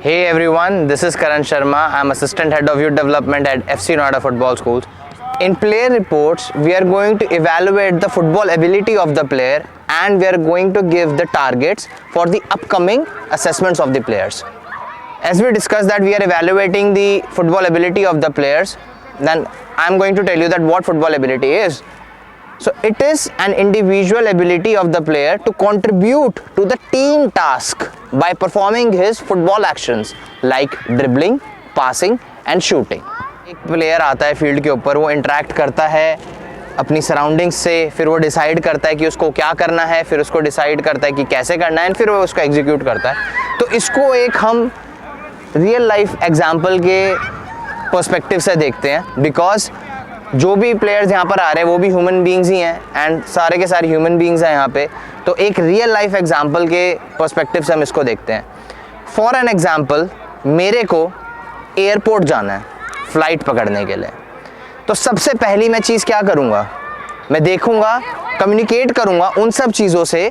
Hey everyone, this is Karan Sharma. I'm Assistant Head of Youth Development at FC Noida Football Schools. In player reports, we are going to evaluate the football ability of the player and we are going to give the targets for the upcoming assessments of the players. As we discussed that we are evaluating the football ability of the players, then I'm going to tell you that what football ability is. So it is an individual ability of the player to contribute to the team task by performing his football actions like dribbling, passing and shooting. एक player आता है field के ऊपर, वो interact करता है अपनी surroundings से, फिर वो डिसाइड करता है कि उसको क्या करना है, फिर उसको डिसाइड करता है कि कैसे करना है, फिर वो उसको एग्जीक्यूट करता है. तो इसको एक हम रियल लाइफ एग्जाम्पल के पर्सपेक्टिव से देखते हैं, बिकॉज जो भी प्लेयर्स यहाँ पर आ रहे हैं वो भी ह्यूमन बीइंग्स ही हैं एंड सारे के सारे ह्यूमन बीइंग्स हैं यहाँ पे. तो एक रियल लाइफ एग्जांपल के पर्सपेक्टिव से हम इसको देखते हैं. फॉर एन एग्जांपल, मेरे को एयरपोर्ट जाना है फ़्लाइट पकड़ने के लिए. तो सबसे पहली मैं चीज़ क्या करूँगा, मैं देखूँगा, कम्युनिकेट करूँगा उन सब चीज़ों से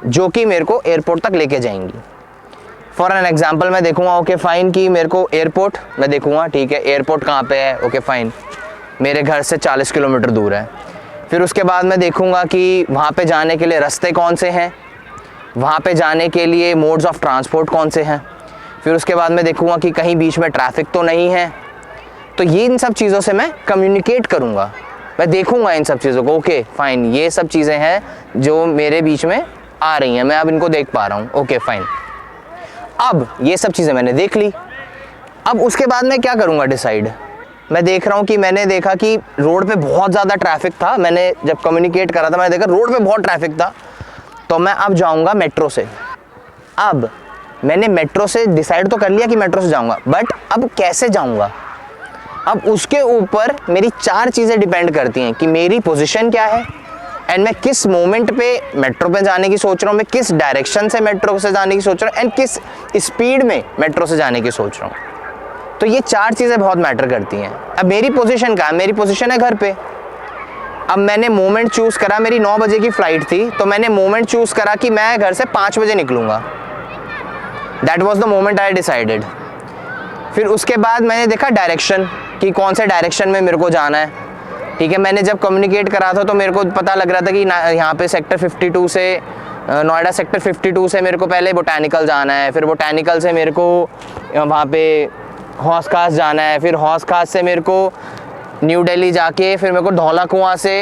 जो कि मेरे को एयरपोर्ट तक लेके जाएंगी. फॉर एन एग्जांपल मैं देखूँगा ओके फ़ाइन कि मेरे को एयरपोर्ट, मैं देखूँगा ठीक है एयरपोर्ट कहाँ पे है, ओके फ़ाइन मेरे घर से 40 किलोमीटर दूर है. फिर उसके बाद मैं देखूंगा कि वहाँ पे जाने के लिए रास्ते कौन से हैं, वहाँ पे जाने के लिए मोड्स ऑफ ट्रांसपोर्ट कौन से हैं. फिर उसके बाद मैं देखूंगा कि कहीं बीच में ट्रैफिक तो नहीं है. तो ये इन सब चीज़ों से मैं कम्युनिकेट करूँगा, मैं देखूँगा इन सब चीज़ों को. ओके फ़ाइन, ये सब चीज़ें हैं जो मेरे बीच में आ रही हैं, मैं अब इनको देख पा रहा हूँ. ओके फ़ाइन, अब ये सब चीज़ें मैंने देख ली. अब उसके बाद मैं क्या करूँगा डिसाइड, मैं देख रहा हूँ कि मैंने देखा कि रोड पे बहुत ज़्यादा ट्रैफिक था. मैंने जब कम्युनिकेट करा था मैंने देखा रोड पे बहुत ट्रैफिक था, तो मैं अब जाऊँगा मेट्रो से. अब मैंने मेट्रो से डिसाइड तो कर लिया कि मेट्रो से जाऊँगा, बट अब कैसे जाऊँगा, अब उसके ऊपर मेरी 4 चीज़ें डिपेंड करती हैं कि मेरी पोजीशन क्या है एंड मैं किस मोमेंट पे मेट्रो पे जाने की सोच रहा हूँ, मैं किस डायरेक्शन से मेट्रो से जाने की सोच रहा हूँ एंड किस स्पीड में मेट्रो से जाने की सोच रहा हूँ. तो ये 4 चीज़ें बहुत मैटर करती हैं. अब मेरी पोजीशन क्या है, मेरी पोजीशन है घर पे. अब मैंने मोमेंट चूज़ करा, मेरी 9 बजे की फ़्लाइट थी, तो मैंने मोमेंट चूज़ करा कि मैं घर से 5 बजे निकलूँगा. That was the moment I decided. फिर उसके बाद मैंने देखा डायरेक्शन कि कौन से डायरेक्शन में मेरे को जाना है. ठीक है, मैंने जब कम्युनिकेट करा था तो मेरे को पता लग रहा था कि यहाँ पे सेक्टर 52 से नोएडा सेक्टर 52 से मेरे को पहले बोटैनिकल जाना है, फिर बोटैनिकल से मेरे को वहाँ पे हौस खास जाना है, फिर हौस खास से मेरे को न्यू दिल्ली जाके फिर मेरे को धौला कुआं से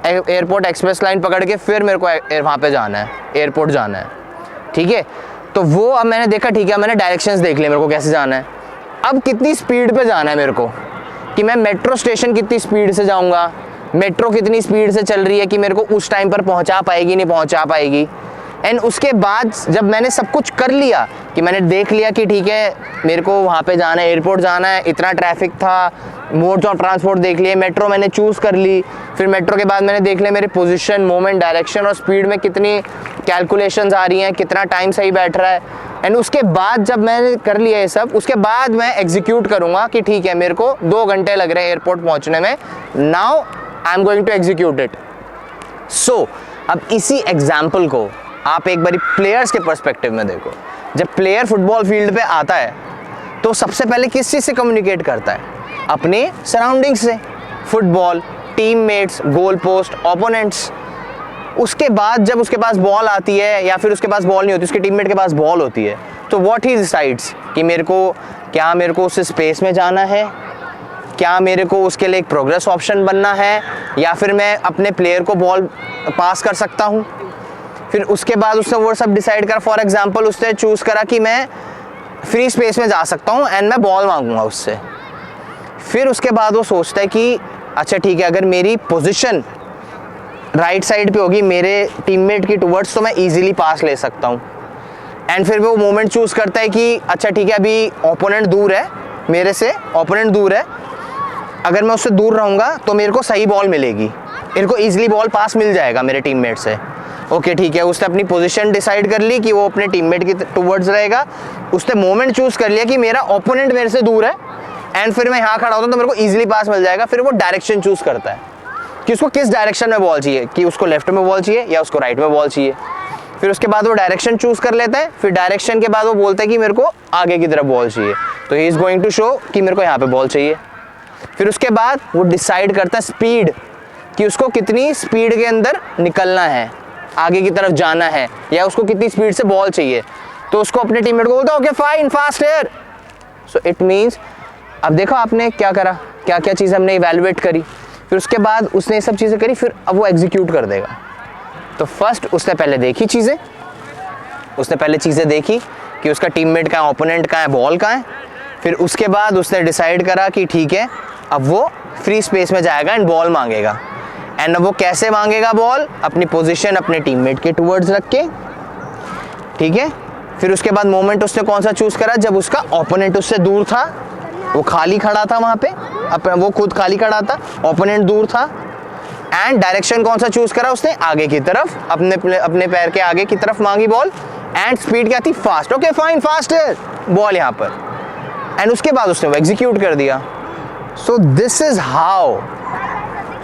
एयरपोर्ट एक्सप्रेस लाइन पकड़ के फिर मेरे को वहाँ पे जाना है, एयरपोर्ट जाना है. ठीक है, तो वो अब मैंने देखा, ठीक है मैंने डायरेक्शंस देख लिए मेरे को कैसे जाना है. अब कितनी स्पीड पे जाना है मेरे को, कि मैं मेट्रो स्टेशन कितनी स्पीड से जाऊँगा, मेट्रो कितनी स्पीड से चल रही है कि मेरे को उस टाइम पर पहुँचा पाएगी नहीं पहुँचा पाएगी. एंड उसके बाद जब मैंने सब कुछ कर लिया कि मैंने देख लिया कि ठीक है मेरे को वहाँ पे जाना है, एयरपोर्ट जाना है, इतना ट्रैफिक था, मोड्स ऑफ ट्रांसपोर्ट देख लिए, मेट्रो मैंने चूज़ कर ली. फिर मेट्रो के बाद मैंने देख लिया मेरे पोजीशन, मोमेंट, डायरेक्शन और स्पीड में कितनी कैलकुलेशंस आ रही हैं, कितना टाइम सही बैठ रहा है. एंड उसके बाद जब मैंने कर लिया ये सब, उसके बाद मैं एग्जीक्यूट करूँगा कि ठीक है मेरे को 2 घंटे लग रहे हैं एयरपोर्ट पहुँचने में, now I am going to execute it. So अब इसी एग्जाम्पल को आप एक बारी प्लेयर्स के पर्सपेक्टिव में देखो. जब प्लेयर फुटबॉल फील्ड पे आता है तो सबसे पहले किस चीज़ से कम्युनिकेट करता है, अपने सराउंडिंग्स से, football, teammates, goal post, opponents. उसके बाद जब उसके पास बॉल आती है या फिर उसके पास बॉल नहीं होती, उसके टीममेट के पास बॉल होती है, तो व्हाट ही डिसाइड्स कि मेरे को उस स्पेस में जाना है, क्या मेरे को उसके लिए एक प्रोग्रेस ऑप्शन बनना है या फिर मैं अपने प्लेयर को बॉल पास कर सकता हूँ. फिर उसके बाद उसने वो सब डिसाइड करा. फॉर एग्जांपल उसने चूज़ करा कि मैं फ्री स्पेस में जा सकता हूँ एंड मैं बॉल मांगूंगा उससे. फिर उसके बाद वो सोचता है कि अच्छा ठीक है, अगर मेरी पोजीशन राइट साइड पे होगी मेरे टीममेट की टुवर्ड्स, तो मैं इजीली पास ले सकता हूँ. एंड फिर वो मोमेंट चूज़ करता है कि अच्छा ठीक है अभी ओपोनेंट दूर है मेरे से, ओपोनेंट दूर है, अगर मैं उससे दूर रहूँगा तो मेरे को सही बॉल मिलेगी, मेरे को ईजिली बॉल पास मिल जाएगा मेरे टीममेट से. ओके ठीक है, उसने अपनी पोजीशन डिसाइड कर ली कि वो अपने टीममेट की टुवर्ड्स रहेगा. उसने मोमेंट चूज़ कर लिया कि मेरा ओपोनेंट मेरे से दूर है एंड फिर मैं यहाँ खड़ा होता हूँ तो मेरे को ईजिली पास मिल जाएगा. फिर वो डायरेक्शन चूज़ करता है कि उसको किस डायरेक्शन में बॉल चाहिए, कि उसको लेफ्ट में बॉल चाहिए या उसको राइट में बॉल चाहिए. फिर उसके बाद वो डायरेक्शन चूज कर लेता है, फिर डायरेक्शन के बाद वो बोलता है कि मेरे को आगे की तरफ बॉल चाहिए, तो he is going to show कि मेरे को यहाँ पे बॉल चाहिए। फिर उसके बाद वो डिसाइड करता है स्पीड, कि उसको कितनी स्पीड के अंदर निकलना है, आगे की तरफ जाना है, या उसको कितनी स्पीड से बॉल चाहिए। तो उसको अपने टीममेट को बोलता है okay fine fast here. So it means अब देखो आपने क्या करा, क्या क्या चीज़ हमने इवेलुएट करी, फिर उसके बाद उसने ये सब चीज़ें करी, फिर अब वो एग्जीक्यूट कर देगा। तो फर्स्ट उसने पहले देखी चीज़ें, उसने पहले चीज़ें देखी कि उसका टीममेट कहाँ है, ओपोनेंट कहाँ है, बॉल कहाँ है। फिर उसके बाद उसने डिसाइड करा कि ठीक है अब वो फ्री स्पेस में जाएगा एंड बॉल मांगेगा। एंड अब वो कैसे मांगेगा बॉल, अपनी पोजीशन अपने टीममेट के टुवर्ड्स रख के, ठीक है। फिर उसके बाद मोमेंट उसने कौन सा चूज करा, जब उसका ओपोनेंट उससे दूर था, वो खाली खड़ा था वहां पे, वो खुद खाली खड़ा था, ओपोनेंट दूर था। एंड डायरेक्शन कौन सा चूज करा उसने, आगे की तरफ, अपने पैर के आगे की तरफ मांगी बॉल। एंड स्पीड क्या थी, फास्ट। ओके फाइन फास्ट है बॉल यहाँ पर। एंड उसके बाद उसने वो एग्जीक्यूट कर दिया। सो this is how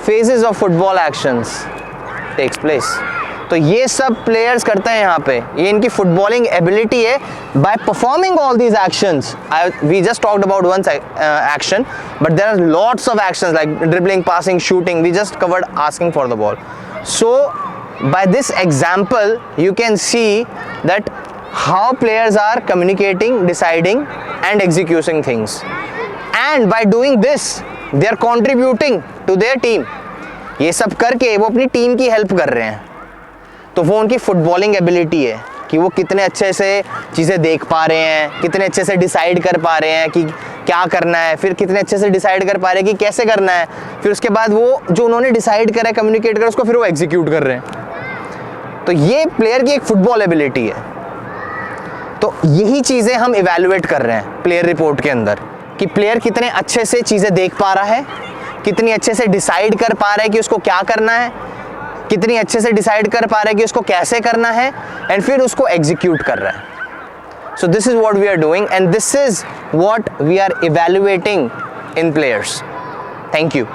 phases of football actions takes place। तो ये सब प्लेयर्स करते हैं यहाँ पे, ये इनकी फुटबॉलिंग एबिलिटी है। By performing all these actions, we just talked about one action, but there are lots of actions like dribbling, passing, shooting, we just covered asking for the ball. So by this example you can see that how players are communicating, deciding and executing things, and by doing this they are contributing to their team। ये सब करके वो अपनी team की help कर रहे हैं। तो वो उनकी फुटबॉलिंग एबिलिटी है कि वो कितने अच्छे से चीज़ें देख पा रहे हैं, कितने अच्छे से डिसाइड कर पा रहे हैं कि क्या करना है, फिर कितने अच्छे से डिसाइड कर पा रहे हैं कि कैसे करना है, फिर उसके बाद वो जो उन्होंने डिसाइड करा है, कम्युनिकेट करा, उसको फिर वो एग्जीक्यूट कर रहे हैं। तो ये प्लेयर की एक फुटबॉल एबिलिटी है। तो यही चीज़ें हम इवैल्यूएट कर रहे हैं प्लेयर रिपोर्ट के अंदर, कि प्लेयर कितने अच्छे से चीज़ें देख पा रहा है, कितनी अच्छे से डिसाइड कर पा रहा है कि उसको क्या करना है, कितनी अच्छे से डिसाइड कर पा रहा है कि उसको कैसे करना है, एंड फिर उसको एग्जीक्यूट कर रहा है। So this is what we are doing and this is what we are evaluating in players. Thank you.